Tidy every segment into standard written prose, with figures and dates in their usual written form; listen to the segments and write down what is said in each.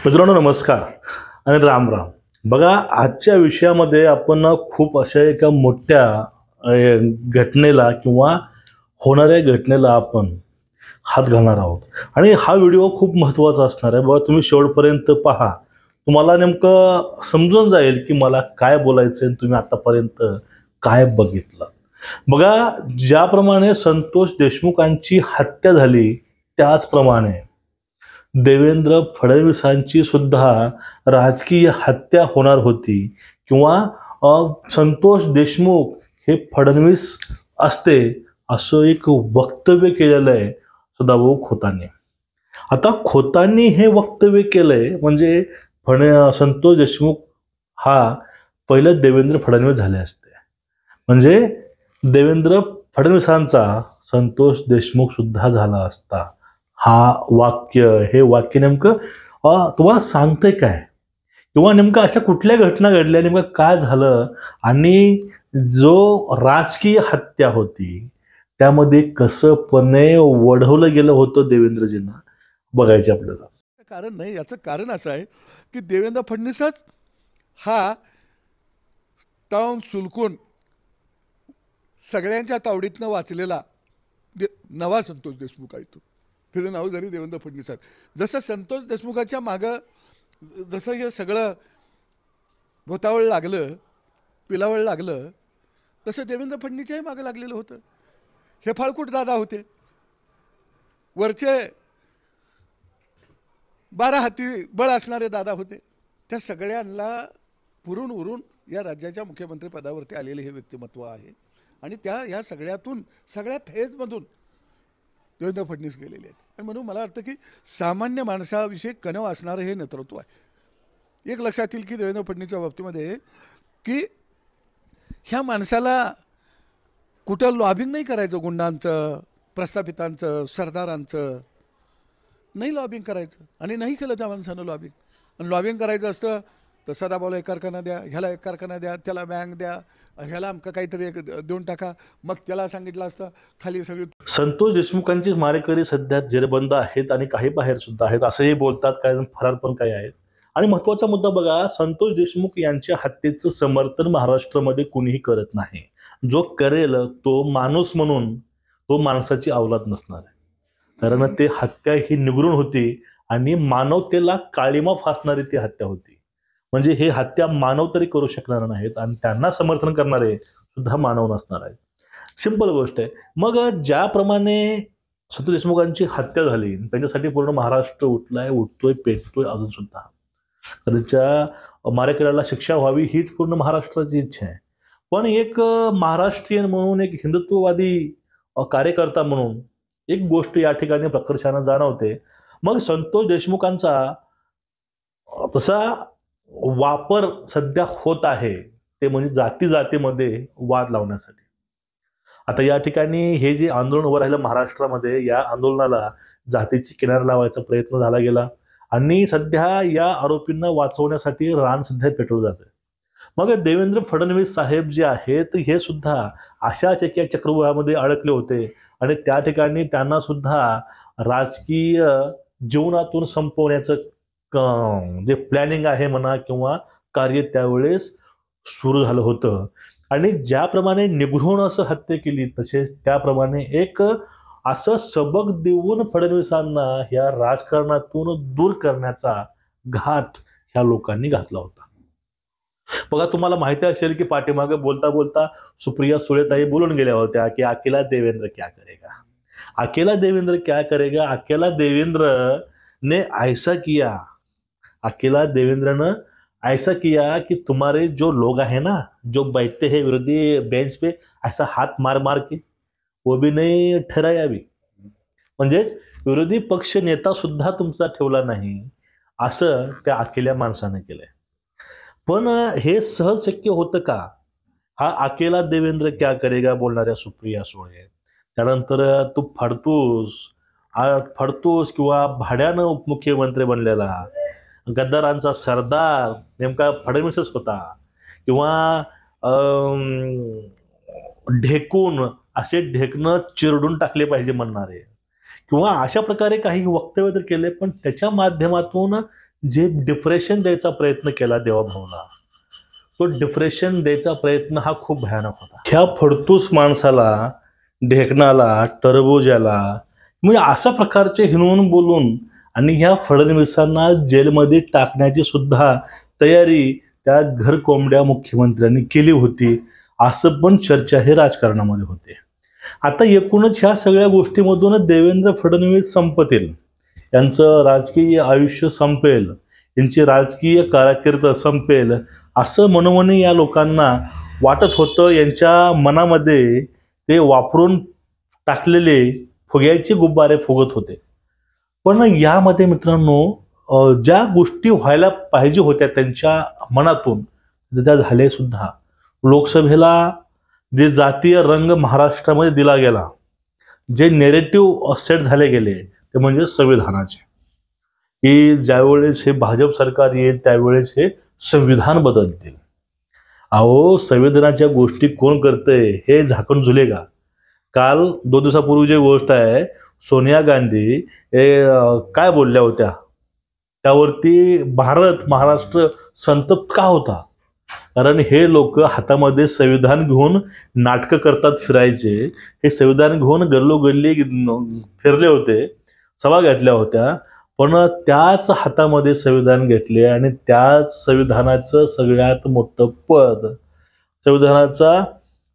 मित्रांनो नमस्कार आणि राम राम. बघा, आजच्या विषयामध्ये आपण खूप अशा एका मोठ्या घटनेला किंवा होणाऱ्या घटनेला आपण हात घालणार आहोत आणि हा व्हिडिओ खूप महत्त्वाचा असणार आहे. बघा, तुम्ही शेवटपर्यंत पहा, तुम्हाला नेमकं समजून जाईल की मला काय बोलायचं आहे, तुम्ही आतापर्यंत काय बघितलं. बघा, ज्याप्रमाणे संतोष देशमुखांची हत्या झाली त्याचप्रमाणे देवेंद्र फडणवीसांची सुद्धा राजकीय हत्या होणार होती किंवा संतोष देशमुख हे फडणवीस असते असं एक वक्तव्य केलेलं आहे सदाभाऊ खोतांनी. आता खोतांनी हे वक्तव्य केलंय म्हणजे संतोष देशमुख हा पहिले देवेंद्र फडणवीस झाले असते, म्हणजे देवेंद्र फडणवीसांचा संतोष देशमुख सुद्धा झाला असता. हे वाक्य नेमकं तुम्हाला सांगतंय काय किंवा नेमकं अशा कुठल्या घटना घडल्या, नेमकं काय झालं आणि जो राजकीय हत्या होती त्यामध्ये कसंपणे वढवलं गेलं होतं देवेंद्रजींना, बघायचे आपल्याला. कारण नाही, याचं कारण असं आहे की देवेंद्र फडणवीसच हा टाऊन सुलकून सगळ्यांच्या तावडीतनं वाचलेला नवा संतोष देशमुख आहे. त्याचं नाव जरी देवेंद्र फडणवीस आहे. जसं संतोष देशमुखाच्या मागं जसं हे सगळं भोतावळ लागलं, पिलावळ लागलं, तसं देवेंद्र फडणवीसच्याही मागं लागलेलं होतं. हे फाळकूट दादा होते, वरचे 12 हाती बळ असणारे दादा होते. त्या सगळ्यांना पुरून उरून या राज्याच्या मुख्यमंत्री पदावरती आलेले हे व्यक्तिमत्व आहे आणि या सगळ्यातून सगळ्या फेजमधून देवेंद्र फडणवीस गेलेले आहेत. आणि म्हणून मला वाटतं की सामान्य माणसाविषयी कणव असणारं हे नेतृत्व आहे. एक लक्षात येईल की देवेंद्र फडणवीसच्या बाबतीमध्ये की ह्या माणसाला कुठं लॉबिंग नाही करायचं, गुंडांचं, प्रस्थापितांचं, सरदारांचं नाही लॉबिंग करायचं आणि नाही केलं त्या माणसानं लॉबिंग. आणि लॉबिंग करायचं असतं तर सदाभाऊला एक कारखाना द्या, ह्याला एक कारखाना द्या, त्याला बँक द्या, ह्याला आमका काहीतरी एक देऊन टाका, मग त्याला सांगितलं असतं खाली सगळी. संतोष देशमुखांची मारेकरी सध्या जेरबंद आहेत आणि काही बाहेर सुद्धा आहेत असंही बोलतात, काही जण फरार पण काही आहेत. आणि महत्त्वाचा मुद्दा बघा, संतोष देशमुख यांच्या हत्येचं समर्थन महाराष्ट्रामध्ये कुणीही करत नाही. जो करेल तो माणूस म्हणून तो माणसाची अवलाद नसणार आहे, कारण ते हत्या ही निगरून होती आणि मानवतेला काळिमा फासणारी ती हत्या होती. म्हणजे हे हत्या मानव तरी करू शकणार नाहीत आणि त्यांना समर्थन करणारे सुद्धा मानव नसणार आहेत. सिंपल गोष्ट आहे. मग ज्याप्रमाणे संतोष देशमुखांची हत्या झाली त्यांच्यासाठी पूर्ण महाराष्ट्र उठतोय, पेटतोय अजून सुद्धा. त्याच्या मारेकऱ्याला शिक्षा व्हावी हीच पूर्ण महाराष्ट्राची इच्छा आहे. पण एक महाराष्ट्रीयन म्हणून, एक हिंदुत्ववादी कार्यकर्ता म्हणून एक गोष्ट या ठिकाणी प्रकर्षानं जाणवते. मग संतोष देशमुखांचा तसा वापर सध्या होत आहे ते म्हणजे जातीमध्ये वाद लावण्यासाठी. आता या ठिकाणी हे जे आंदोलन उभं राहिलं महाराष्ट्रामध्ये, या आंदोलनाला जातीची किनार लावायचा प्रयत्न झाला गेला आणि सध्या या आरोपींना वाचवण्यासाठी रान सध्या पेटवलं जातं. मग देवेंद्र फडणवीस साहेब जे आहेत हे सुद्धा अशाच एका चक्रव्यूहामध्ये अडकले होते आणि त्या ठिकाणी त्यांना सुद्धा राजकीय जीवनातून संपवण्याचं जे प्लॅनिंग आहे म्हणा किंवा कार्य त्यावेळेस सुरू झालं होतं. आणि ज्याप्रमाणे निगृहून असं हत्या केली तसेच त्याप्रमाणे एक असं सबक देऊन फडणवीसांना ह्या राजकारणातून दूर करण्याचा घाट ह्या लोकांनी घातला होता. बघा, तुम्हाला माहिती असेल की पाठीमागे बोलता बोलता सुप्रिया सुळेताई बोलून गेल्या होत्या की अकेला देवेंद्र क्या करेगा, अकेला देवेंद्र क्या करेगा. अकेला देवेंद्र ने ऐसा किया, अकेला देवेंद्र ने ऐसा किया कि तुम्हारे जो लोग हैं ना, जो बैठते हैं विरोधी बेंच पे, ऐसा हाथ मार मार के वो भी नहीं ठराया भी. म्हणजेच विरोधी पक्ष नेता सुद्धा तुमचा ठेवला नाही असं त्या अकेल्या माणसाने केलंय. पण हे सहज शक्य होतं का? हा अकेला देवेंद्र क्या करेगा बोलणाऱ्या सुप्रिया सुळे, त्यानंतर तू फडतूस किंवा भाड्यानं उपमुख्यमंत्री बनलेला गद्दारांचा सरदार नेमका फडणवीसच होता किंवा ढेकून असे ढेकणं चिरडून टाकले पाहिजे म्हणणारे किंवा अशा प्रकारे काही वक्तव्य तर केले, पण त्याच्या माध्यमातून जे डिप्रेशन द्यायचा प्रयत्न केला देवाभाऊला, तो डिप्रेशन द्यायचा प्रयत्न हा खूप भयानक होता. ह्या फडतूस माणसाला, ढेकणाला, टरबुजाला म्हणजे अशा प्रकारचे हिणवून बोलून आणि ह्या फडणवीसांना जेलमध्ये टाकण्याची सुद्धा तयारी त्या घर कोंबड्या मुख्यमंत्र्यांनी केली होती, असं पण चर्चा हे राजकारणामध्ये होते. आता एकूणच ह्या सगळ्या गोष्टीमधून देवेंद्र फडणवीस संपतील, यांचं राजकीय आयुष्य संपेल, यांची राजकीय कारकीर्द संपेल असं मनोमनी या लोकांना वाटत होतं. यांच्या मनामध्ये ते वापरून टाकलेले फुग्याचे गुब्बारे फुगत होते. पण यामध्ये मित्रांनो ज्या गोष्टी व्हायला पाहिजे होत्या त्यांच्या मनातून त्या झाल्या सुद्धा. लोकसभेला जे जातीय रंग महाराष्ट्रामध्ये दिला गेला, जे नेरेटिव्ह सेट झाले गेले ते म्हणजे संविधानाचे, की ज्यावेळेस हे भाजप सरकार येईल त्यावेळेस हे संविधान बदलतील. अहो, संविधानाच्या गोष्टी कोण करतंय हे झाकून झुले का? काल 2 दिवसापूर्वीची गोष्ट आहे, सोनिया गांधी काय बोलल्या होत्या, त्यावरती भारत महाराष्ट्र संतप्त का होता? कारण हे लोक हातामध्ये संविधान घेऊन नाटकं करतात फिरायचे. हे संविधान घेऊन गल्लोगल्ली फिरले होते, सभा घेतल्या होत्या, पण त्याच हातामध्ये संविधान घेतले आणि त्याच संविधानाचं सगळ्यात मोठं पद, संविधानाचा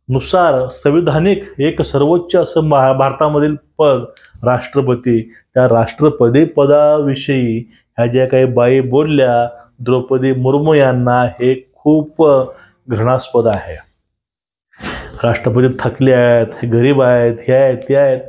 नुसार संविधानिक एक सर्वोच्च असं भारतामधील पद राष्ट्रपती, त्या राष्ट्रपती पदाविषयी ह्या ज्या काही बाई बोलल्या द्रौपदी मुर्मू यांना, हे खूप घृणास्पद आहे. राष्ट्रपती थकले आहेत, हे गरीब आहेत, हे आहेत ते आहेत,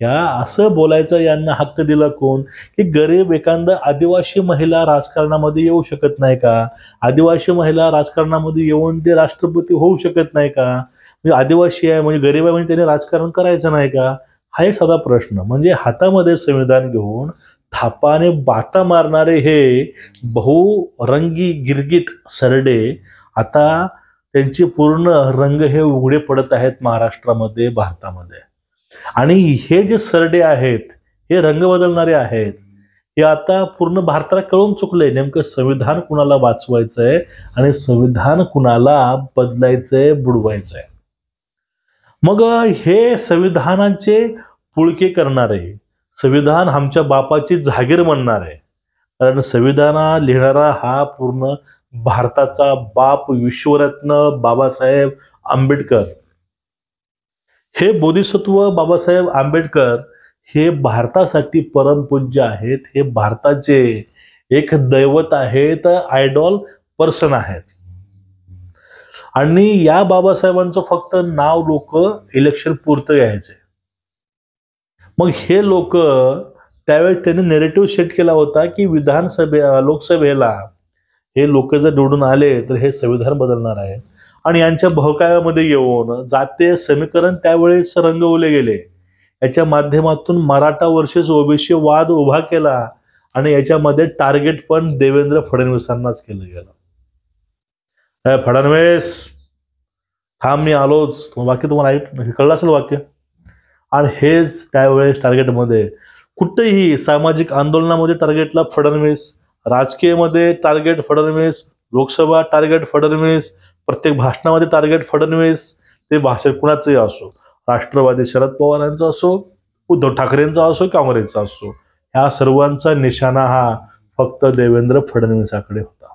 ह्या असं बोलायचं यांना हक्क दिला कोण? की गरीब एखादा आदिवासी महिला राजकारणामध्ये येऊ शकत नाही का? आदिवासी महिला राजकारणामध्ये येऊन ते राष्ट्रपती होऊ शकत नाही का? म्हणजे आदिवासी आहे म्हणजे गरीब आहे म्हणजे त्याने राजकारण करायचं नाही का? हा एक साधा प्रश्न. म्हणजे हातामध्ये संविधान घेऊन थापाने बाता मारणारे हे बहुरंगी गिरगिट सरडे आता त्यांचे पूर्ण रंग हे उघडे पडत आहेत महाराष्ट्रामध्ये, भारतामध्ये. आणि हे जे सरडे आहेत हे रंग बदलणारे आहेत. हे आता पूर्ण भारताला कळून चुकलंय नेमकं संविधान कुणाला वाचवायचंय आणि संविधान कुणाला बदलायचंय, बुडवायचंय. मग हे संविधानाचे पुळके करणारे, संविधान आमच्या बापाची जागीर म्हणणारे, कारण संविधान लिहिणारा हा पूर्ण भारताचा बाप विश्वरत्न बाबासाहेब आंबेडकर. हे बोधिसत्व बाबासाहेब आंबेडकर हे भारतासाठी परमपूज्य आहेत. हे भारताचे एक दैवत आहेत, आयडॉल पर्सन आहेत. आणि या बाबासाहेबांचं फक्त नाव लोक इलेक्शन पुरतं घ्यायचे. मग हे लोक त्यावेळेस त्यांनी नेरेटिव्ह सेट केला होता की लोकसभेला हे लोक जर निवडून आले तर हे संविधान बदलणार आहे. आणि यांच्या भवकाव्यामध्ये येऊन जातीय समीकरण त्यावेळेस रंगवले गेले. याच्या माध्यमातून मराठा वर्सेस ओबीसी वाद उभा केला आणि याच्यामध्ये टार्गेट पण देवेंद्र फडणवीसांनाच केलं गेलं. फडणवीस थांब मी आलोच, वाक्य तुम्हाला कळलं असेल वाक्य. आणि हेच त्यावेळेस टार्गेटमध्ये कुठेही सामाजिक आंदोलनामध्ये टार्गेटला फडणवीस, राजकीयमध्ये टार्गेट फडणवीस, लोकसभा टार्गेट फडणवीस, प्रत्येक भाषणामध्ये टार्गेट फडणवीस. ते भाषण कुणाचंही असो, राष्ट्रवादी शरद पवारांचा असो, उद्धव ठाकरेंचा असो, काँग्रेसचा असो, ह्या सर्वांचा निशाणा हा फक्त देवेंद्र फडणवीसाकडे होता.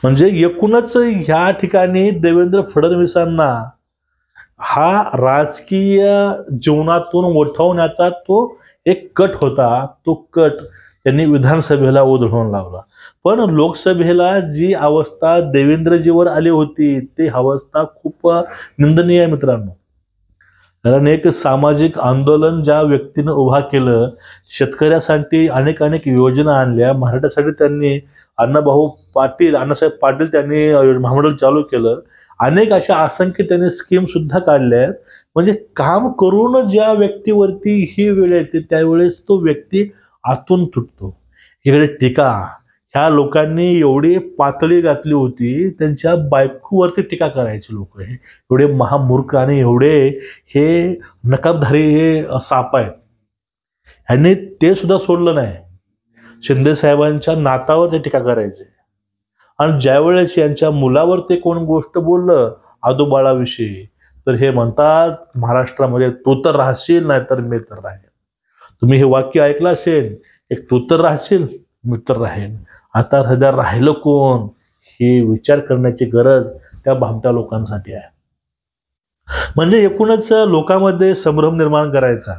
म्हणजे एकूणच ह्या ठिकाणी देवेंद्र फडणवीसांना हा राजकीय जीवनातून उठवण्याचा तो एक कट होता. तो कट त्यांनी विधानसभेला उधळून लावला. पण लोकसभेला जी अवस्था देवेंद्रजीवर आली होती ती अवस्था खूप निंदनीय आहे मित्रांनो. कारण एक सामाजिक आंदोलन ज्या व्यक्तीनं उभा केलं, शेतकऱ्यासाठी अनेक योजना आणल्या, मराठ्यासाठी त्यांनी अण्णासाहेब पाटील त्यांनी महामंडळ चालू केलं, अनेक अशा असंख्य त्यांनी स्कीम सुद्धा काढल्या. म्हणजे काम करून ज्या व्यक्तीवरती ही वेळ येते त्यावेळेस तो व्यक्ती आतून तुटतो. इकडे टीका, ह्या लोकांनी एवढी पातळी घातली होती, त्यांच्या बायकोवरती टीका करायचे लोक. हे एवढे महामूर्ख आणि एवढे हे नकाबधारी हे साप आहेत. ह्यांनी ते सुद्धा सोडलं नाही. शिंदे साहेबांच्या नातावर ते टीका करायचे. आणि ज्यावेळेस यांच्या मुलावर ते कोण गोष्ट बोललं आदोबाळाविषयी, तर हे म्हणतात महाराष्ट्रामध्ये तू तर राहशील नाही तर मी तर राहीन. तुम्ही हे वाक्य ऐकलं असेल, एक तू तर राहशील मी तर राहीन. आता सध्या राहिलं कोण हे विचार करण्याची गरज त्या भामट्या लोकांसाठी आहे. म्हणजे एकूणच लोकांमध्ये संभ्रम निर्माण करायचा,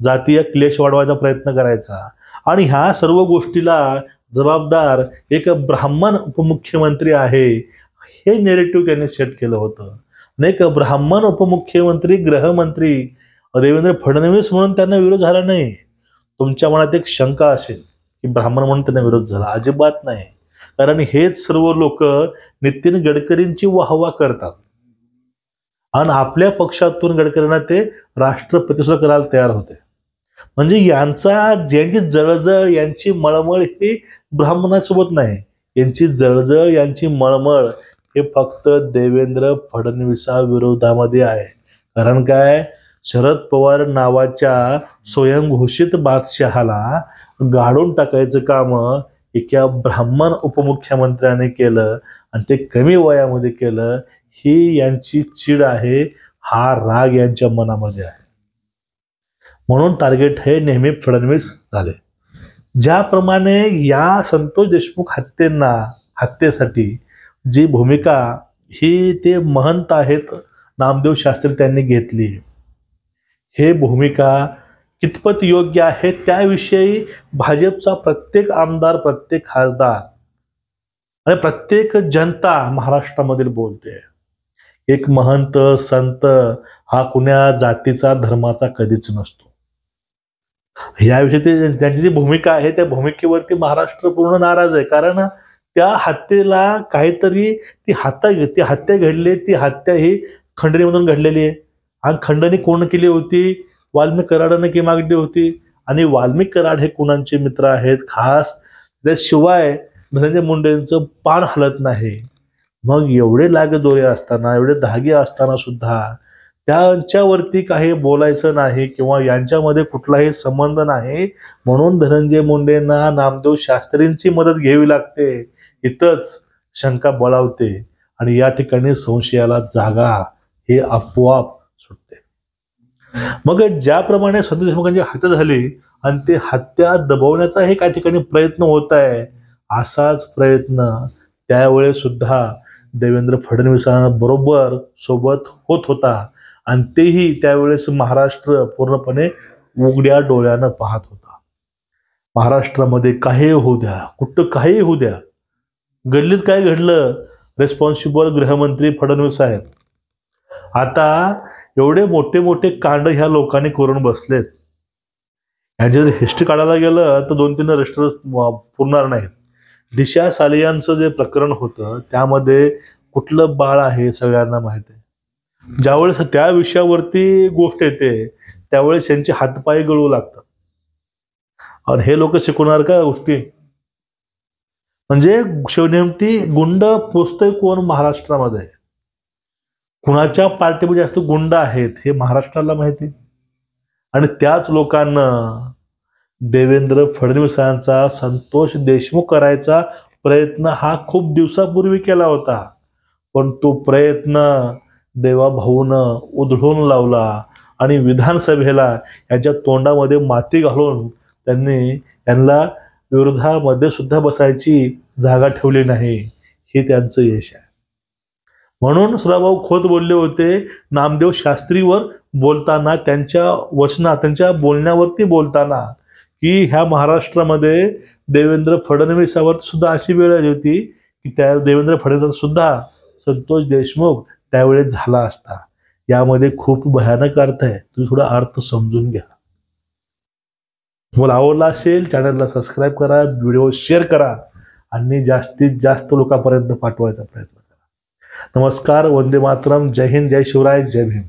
जातीय क्लेश वाढवायचा प्रयत्न करायचा आणि ह्या सर्व गोष्टीला जबाबदार एक ब्राह्मण उपमुख्यमंत्री आहे हे नेरेटिव्ह त्यांनी सेट केलं होतं. नाही का ब्राह्मण उपमुख्यमंत्री गृहमंत्री देवेंद्र फडणवीस म्हणून त्यांना विरोध झाला नाही. तुमच्या मनात एक शंका असेल की ब्राह्मण म्हणून त्यांना विरोध झाला, अजिबात नाही. कारण हेच सर्व लोक नितीन गडकरींची वाहवा करतात आणि आपल्या पक्षातून गडकरींना ते राष्ट्रपती सुद्धा करायला तयार होते. म्हणजे यांची जळजळ यांची मळमळ ही ब्राह्मणासोबत नाही, यांची जळजळ यांची मळमळ हे फक्त देवेंद्र फडणवीसाविरोधामध्ये आहे. कारण काय, शरद पवार नावाच्या स्वयंघोषित बादशहाला गाडून टाकायचं काम एका ब्राह्मण उपमुख्यमंत्र्याने केलं आणि ते कमी वयामध्ये केलं. ही यांची चीड आहे, हा राग यांच्या मनामध्ये आहे. म्हणून टार्गेट हे नेहमी फडणवीस झाले. ज्याप्रमाणे या संतोष देशमुख हत्येसाठी जी भूमिका ही ते महंत आहेत नामदेव शास्त्री त्यांनी घेतली, हे भूमिका कितपत योग्य आहे त्याविषयी भाजपचा प्रत्येक आमदार, प्रत्येक खासदार आणि प्रत्येक जनता महाराष्ट्रामधील बोलते. एक महंत संत हा कुण्या जातीचा धर्माचा कधीच नसतो. याविषयी त्यांची जी भूमिका आहे त्या भूमिकेवरती महाराष्ट्र पूर्ण नाराज आहे. कारण त्या हत्येला काहीतरी ती हत्या घडली, ती हत्या ही खंडणीमधून घडलेली आहे. आणि खंडणी कोण केली होती? वाल्मिक कराडाने की मागणी होती. आणि वाल्मिक कराड हे कुणाचे मित्र आहेत खास, त्याशिवाय धनंजय मुंडेंचं पान हलत नाही. मग एवढे लागेदोरे असताना, एवढे धागे असताना सुद्धा त्यांच्यावरती काही बोलायचं नाही किंवा यांच्यामध्ये कुठलाही संबंध नाही म्हणून धनंजय मुंडेंना नामदेव शास्त्रींची मदत घ्यावी लागते. इथंच शंका बळावते आणि या ठिकाणी संशयाला जागा हे आपोआप सुटते. मग ज्याप्रमाणे संतोष देशमुखांची हत्या झाली आणि ते हत्या दबवण्याचा हे काही ठिकाणी प्रयत्न होत आहे, असाच प्रयत्न त्यावेळेस सुद्धा देवेंद्र फडणवीसांबरोबर सोबत होत होता आणि तेही त्यावेळेस महाराष्ट्र पूर्णपणे उघड्या डोळ्यानं पाहत होता. महाराष्ट्रामध्ये काही होऊ द्या, कुठं काही होऊ द्या, गल्लीत काय घडलं, रेस्पॉन्सिबल गृहमंत्री फडणवीस आहेत. आता एवढे मोठे मोठे कांड ह्या लोकांनी करून बसलेत. यांची जर हिस्ट्री काढायला गेलं तर 2-3 रजिस्टर पुरणार नाहीत. दिशा सालियांचं जे प्रकरण होतं त्यामध्ये कुठलं बाळ आहे सगळ्यांना माहिती आहे. ज्यावेळेस त्या विषयावरती गोष्ट येते त्यावेळेस यांचे हातपाय गळू लागतात. आणि हे लोक शिकवणार का गोष्टी? म्हणजे शेवटी गुंड पोचतोय कोण महाराष्ट्रामध्ये, कुणाच्या पार्टीमध्ये जास्त गुंड आहेत हे महाराष्ट्राला माहिती. आणि त्याच लोकांना देवेंद्र फडणवीसांचा संतोष देशमुख करायचा प्रयत्न हा खूप दिवसापूर्वी केला होता. पण तो प्रयत्न देवाभाऊनं उधळून लावला आणि विधानसभेला यांच्या तोंडामध्ये माती घालून त्यांनी यांना विरोधामध्ये सुद्धा बसायची जागा ठेवली नाही. हे त्यांचं यश आहे. म्हणून सदाभाऊ खोत बोलले होते नामदेव शास्त्रीवर बोलताना, त्यांच्या बोलण्यावरती बोलताना, की ह्या महाराष्ट्रामध्ये देवेंद्र फडणवीसावर सुद्धा अशी वेळ आली होती की त्या देवेंद्र फडणवीस सुद्धा संतोष देशमुख त्यावेळेस झाला असता. यामध्ये खूप भयानक अर्थ आहे, तुम्ही थोडा अर्थ समजून घ्या. तुम्हाला आवडला असेल चॅनलला सबस्क्राईब करा, व्हिडिओ शेअर करा आणि जास्तीत जास्त लोकांपर्यंत पाठवायचा प्रयत्न करा. नमस्कार, वंदे मातरम, जय हिंद, जय शिवराय, जय भीम.